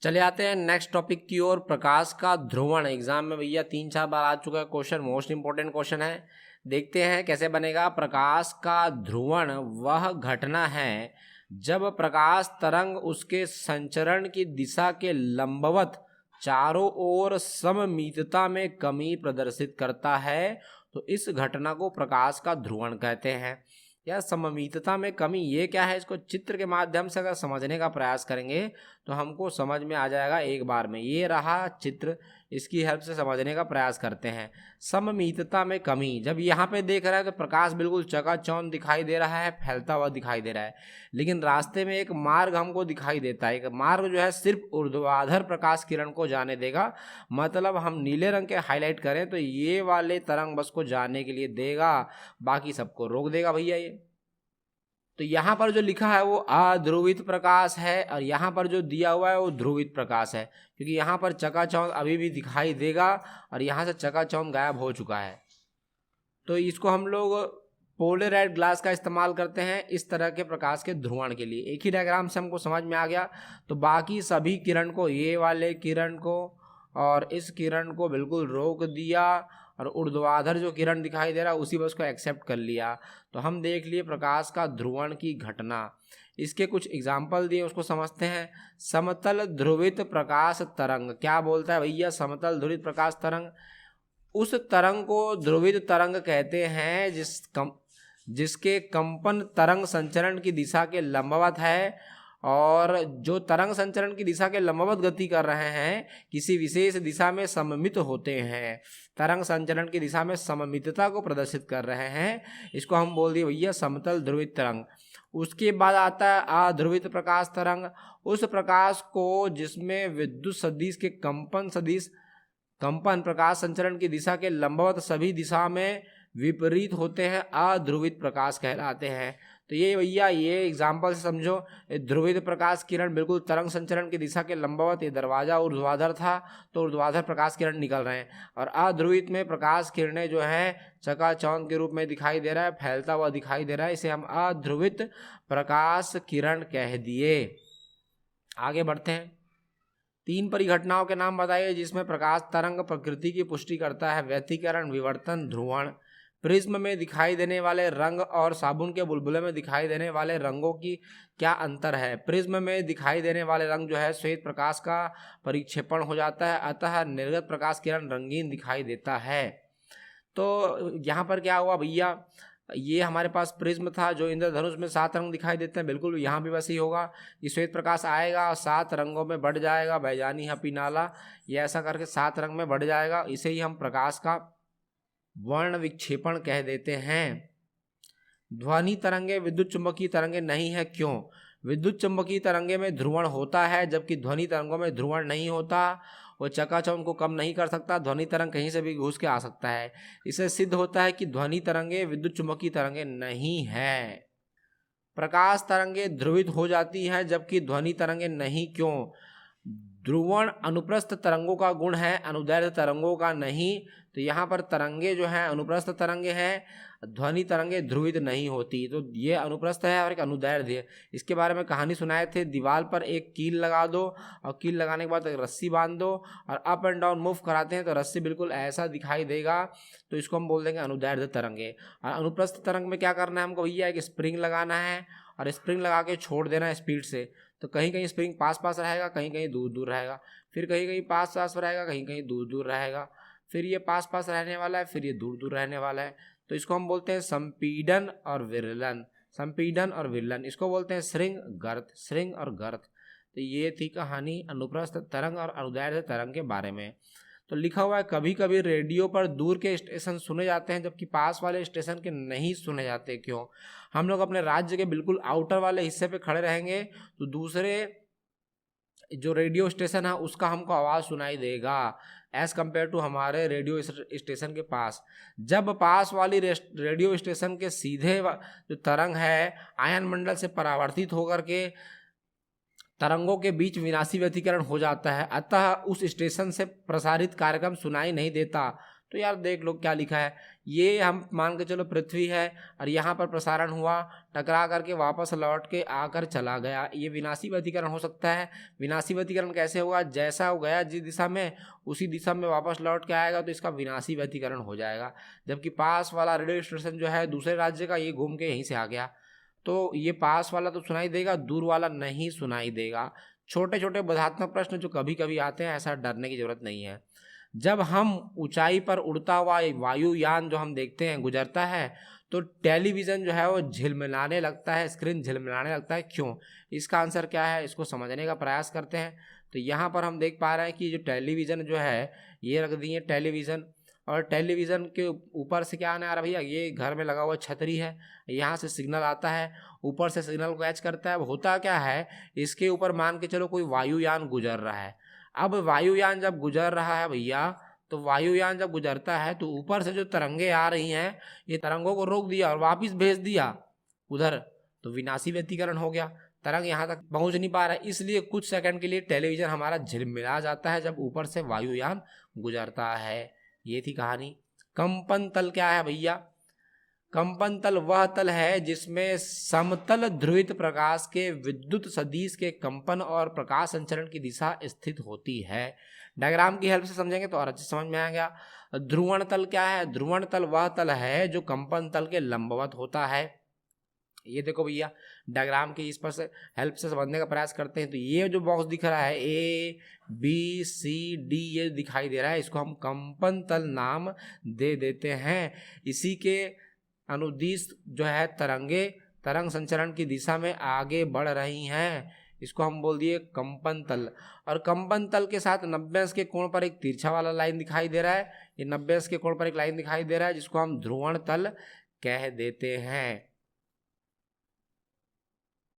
चले आते हैं नेक्स्ट टॉपिक की ओर। प्रकाश का ध्रुवण एग्जाम में भैया 3-4 बार आ चुका है क्वेश्चन, मोस्ट इंपॉर्टेंट क्वेश्चन है। देखते हैं कैसे बनेगा। प्रकाश का ध्रुवण वह घटना है जब प्रकाश तरंग उसके संचरण की दिशा के लंबवत चारों ओर सममितता में कमी प्रदर्शित करता है, तो इस घटना को प्रकाश का ध्रुवण कहते हैं। या सममितता में कमी ये क्या है, इसको चित्र के माध्यम से अगर समझने का प्रयास करेंगे तो हमको समझ में आ जाएगा एक बार में। ये रहा चित्र, इसकी हेल्प से समझने का प्रयास करते हैं। सममितता में कमी, जब यहाँ पे देख रहा है तो प्रकाश बिल्कुल चकाचौंध दिखाई दे रहा है, फैलता हुआ दिखाई दे रहा है, लेकिन रास्ते में एक मार्ग हमको दिखाई देता है। एक मार्ग जो है सिर्फ ऊर्ध्वाधर प्रकाश किरण को जाने देगा, मतलब हम नीले रंग के हाईलाइट करें तो ये वाले तरंग बस को जाने के लिए देगा, बाकी सबको रोक देगा भैया ये। तो यहाँ पर जो लिखा है वो अध्रुवित प्रकाश है, और यहाँ पर जो दिया हुआ है वो ध्रुवित प्रकाश है, क्योंकि यहाँ पर चकाचौंध अभी भी दिखाई देगा और यहाँ से चकाचौंध गायब हो चुका है। तो इसको हम लोग पोलराइज्ड ग्लास का इस्तेमाल करते हैं इस तरह के प्रकाश के ध्रुवण के लिए। एक ही डायग्राम से हमको समझ में आ गया। तो बाकी सभी किरण को, ये वाले किरण को और इस किरण को बिल्कुल रोक दिया, और ऊर्ध्वाधर जो किरण दिखाई दे रहा है उसी बस को एक्सेप्ट कर लिया। तो हम देख लिए प्रकाश का ध्रुवण की घटना। इसके कुछ एग्जाम्पल दिए, उसको समझते हैं। समतल ध्रुवित प्रकाश तरंग क्या बोलता है भैया? समतल ध्रुवित प्रकाश तरंग उस तरंग को ध्रुवित तरंग कहते हैं जिसके कंपन तरंग संचरण की दिशा के लंबवत है, और जो तरंग संचरण की दिशा के लंबवत गति कर रहे हैं किसी विशेष दिशा में सममित होते हैं। तरंग संचरण की दिशा में सममितता को प्रदर्शित कर रहे हैं, इसको हम बोल दिए भैया समतल ध्रुवित तरंग। उसके बाद आता है अध्रुवित प्रकाश तरंग। उस प्रकाश को जिसमें विद्युत सदिश के कंपन प्रकाश संचरण की दिशा के लंबवत सभी दिशा में विपरीत होते हैं, अध्रुवित प्रकाश कहलाते हैं। तो ये भैया ये एग्जाम्पल से समझो। ध्रुवित प्रकाश किरण बिल्कुल तरंग संचरण की दिशा के लंबवत, ये दरवाजा ऊर्ध्वाधर था तो ऊर्ध्वाधर प्रकाश किरण निकल रहे हैं, और अध्रुवित में प्रकाश किरणें जो है चकाचौंध के रूप में दिखाई दे रहा है, फैलता हुआ दिखाई दे रहा है, इसे हम अध्रुवित प्रकाश किरण कह दिए। आगे बढ़ते हैं। 3 परिघटनाओं के नाम बताइए जिसमें प्रकाश तरंग प्रकृति की पुष्टि करता है। व्यतिकरण, विवर्तन, ध्रुवण। प्रिज्म में दिखाई देने वाले रंग और साबुन के बुलबुले में दिखाई देने वाले रंगों की क्या अंतर है? प्रिज्म में दिखाई देने वाले रंग जो है श्वेत प्रकाश का परिक्षेपण हो जाता है, अतः निर्गत प्रकाश किरण रंगीन दिखाई देता है। तो यहाँ पर क्या हुआ भैया, ये हमारे पास प्रिज्म था जो इंद्रधनुष में 7 रंग दिखाई देते हैं, बिल्कुल यहाँ भी वैसे ही होगा। ये श्वेत प्रकाश आएगा और 7 रंगों में बढ़ जाएगा, बैजानी, हपी, नाला, ये ऐसा करके 7 रंग में बढ़ जाएगा। इसे ही हम प्रकाश का वर्ण विक्षेपण कह देते हैं। ध्वनि तरंगे विद्युत चुंबकीय तरंगे नहीं है, क्यों? विद्युत चुंबकीय तरंगे में ध्रुवण होता है जबकि ध्वनि तरंगों में ध्रुवण नहीं होता। वो चकाचौंध को कम नहीं कर सकता, ध्वनि तरंग कहीं से भी घुस के आ सकता है। इससे सिद्ध होता है कि ध्वनि तरंगे विद्युत चुंबकीय तरंगे नहीं है। प्रकाश तरंगे ध्रुवित हो जाती हैं जबकि ध्वनि तरंगे नहीं, क्यों? ध्रुवण अनुप्रस्थ तरंगों का गुण है, अनुदैर्ध्य तरंगों का नहीं। तो यहाँ पर तरंगे जो हैं अनुप्रस्थ तरंगे हैं, ध्वनि तरंगे ध्रुवित नहीं होती। तो ये अनुप्रस्थ है और एक अनुदैर्ध्य है। इसके बारे में कहानी सुनाए थे। दीवार पर एक कील लगा दो और कील लगाने के बाद एक रस्सी बांध दो और अप एंड डाउन मूव कराते हैं तो रस्सी बिल्कुल ऐसा दिखाई देगा, तो इसको हम बोल देंगे अनुदैर्ध्य तरंगे। और अनुप्रस्थ तरंग में क्या करना है हमको भैया, एक स्प्रिंग लगाना है और स्प्रिंग लगा के छोड़ देना है स्पीड से। तो कहीं कहीं स्प्रिंग पास पास रहेगा, कहीं कहीं दूर दूर रहेगा, फिर कहीं कहीं पास पास रहेगा, कहीं कहीं दूर दूर रहेगा, फिर ये पास पास रहने वाला है, फिर ये दूर दूर रहने वाला है। तो इसको हम बोलते हैं संपीडन और विरलन। संपीडन और विरलन, इसको बोलते हैं श्रृंग गर्त, श्रृंग और गर्त। तो ये थी कहानी अनुप्रस्थ तरंग और अनुदैर्ध्य तरंग के बारे में। तो लिखा हुआ है कभी कभी रेडियो पर दूर के स्टेशन सुने जाते हैं जबकि पास वाले स्टेशन के नहीं सुने जाते, क्यों? हम लोग अपने राज्य के बिल्कुल आउटर वाले हिस्से पे खड़े रहेंगे तो दूसरे जो रेडियो स्टेशन है उसका हमको आवाज़ सुनाई देगा एज कम्पेयर टू हमारे रेडियो स्टेशन के पास। जब पास वाली रेडियो स्टेशन के सीधे जो तरंग है आयन मंडल से परावर्तित होकर के तरंगों के बीच विनाशी व्यतिकरण हो जाता है, अतः उस स्टेशन से प्रसारित कार्यक्रम सुनाई नहीं देता। तो यार देख लो क्या लिखा है, ये हम मान के चलो पृथ्वी है और यहाँ पर प्रसारण हुआ, टकरा करके वापस लौट के आकर चला गया, ये विनाशी व्यतिकरण हो सकता है। विनाशी व्यतिकरण कैसे होगा, जैसा वो गया जिस दिशा में उसी दिशा में वापस लौट के आएगा, तो इसका विनाशी व्यतिकरण हो जाएगा। जबकि पास वाला रेडियो स्टेशन जो है दूसरे राज्य का, ये घूम के यहीं से आ गया, तो ये पास वाला तो सुनाई देगा, दूर वाला नहीं सुनाई देगा। छोटे छोटे बोधात्मक प्रश्न जो कभी कभी आते हैं, ऐसा डरने की जरूरत नहीं है। जब हम ऊंचाई पर उड़ता हुआ वायुयान जो हम देखते हैं गुजरता है, तो टेलीविज़न जो है वो झिलमिलाने लगता है, स्क्रीन झिलमिलाने लगता है। क्यों? इसका आंसर क्या है, इसको समझने का प्रयास करते हैं। तो यहाँ पर हम देख पा रहे हैं कि जो टेलीविज़न जो है, ये रख दिए टेलीविज़न, और टेलीविज़न के ऊपर से क्या आने आ रहा है भैया, ये घर में लगा हुआ छतरी है, यहाँ से सिग्नल आता है, ऊपर से सिग्नल को कैच करता है। अब होता क्या है, इसके ऊपर मान के चलो कोई वायुयान गुजर रहा है। अब वायुयान जब गुजर रहा है भैया, तो वायुयान जब गुजरता है तो ऊपर से जो तरंगे आ रही हैं, ये तरंगों को रोक दिया और वापस भेज दिया उधर, तो विनाशी व्यतिकरण हो गया, तरंग यहाँ तक पहुँच नहीं पा रहा है। इसलिए कुछ सेकंड के लिए टेलीविज़न हमारा झिलमिला जाता है जब ऊपर से वायुयान गुजरता है। ये थी कहानी। कंपन तल क्या है भैया? कंपन तल वह तल है जिसमें समतल ध्रुवित प्रकाश के विद्युत सदिश के कंपन और प्रकाश संचरण की दिशा स्थित होती है। डायग्राम की हेल्प से समझेंगे तो और अच्छे समझ में आएगा। ध्रुवण तल क्या है? ध्रुवण तल वह तल है जो कंपन तल के लंबवत होता है। ये देखो भैया, डायग्राम की इस पर से हेल्प से समझने का प्रयास करते हैं। तो ये जो बॉक्स दिख रहा है ABCD, ये दिखाई दे रहा है, इसको हम कंपन तल नाम दे देते हैं। इसी के अनुदिश जो है तरंगे तरंग संचरण की दिशा में आगे बढ़ रही हैं, इसको हम बोल दिए कंपन तल। और कंपन तल के साथ 90 अंश के कोण पर एक तिरछा वाला लाइन दिखाई दे रहा है, ये 90 अंश के कोण पर एक लाइन दिखाई दे रहा है, जिसको हम ध्रुवण तल कह देते हैं।